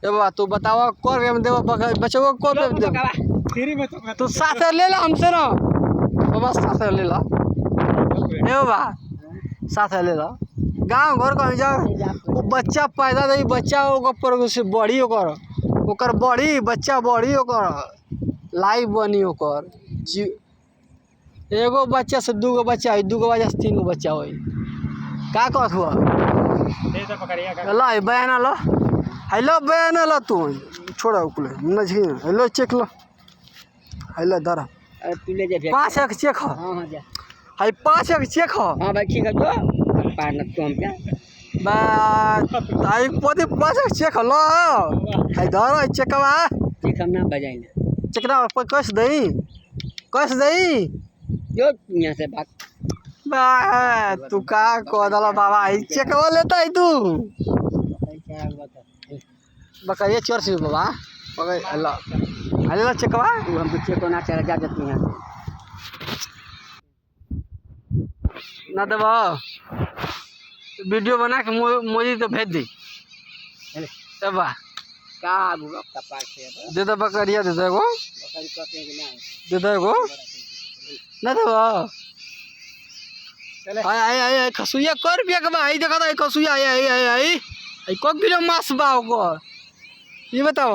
ए बाबा तू बतावा कर के देव बच्चों को कर दे फ्री में तू साथ ले ला हमसे ना बाबा साथ ले ला ए बाबा साथ ले ला गांव घर कहीं जा वो बच्चा पैदा दे बच्चा ओकर से बड़ी ओकर बड़ी बच्चा बड़ी ओकर लाइव बनी ओकर जी एगो बच्चा से दूगो बच्चा है दूगो बच्चा से तीन गो बच्चा होई का कहत हुआ दे तो पकड़िया का ला बयाना लो हेलो बयाना लो तू छोड़ा उकले नझी हेलो चेक लो हेलो दरा तू ले जा 5 एक चेक हो हां हां जा हाय 5 एक चेक हो हां भाई ठीक है तो पार न तुम क्या बा आई पोदी 5 एक चेक लो हाय दरा चेकवा ठीक हम ना बजाइना चेकना पर कस दई जो यहां से बात बा तू का कोदला बाबा आई चेकवा लेता है तू बकरिया चोर से बाबा पकड़ अल्लाह अल्लाह चेकवा तू हम चेक ना चला जा तू यहां ना देबो वीडियो बना के मोदी तो भेज दी तबा का बुआ का पास है दे दे बकरिया दे देगो बकरी कहते हैं कि ना दे देगो ना देबो चले आई खसुया कर बिया के भाई देखा खसुया आई को किलो मांस बा ओकर ये बताओ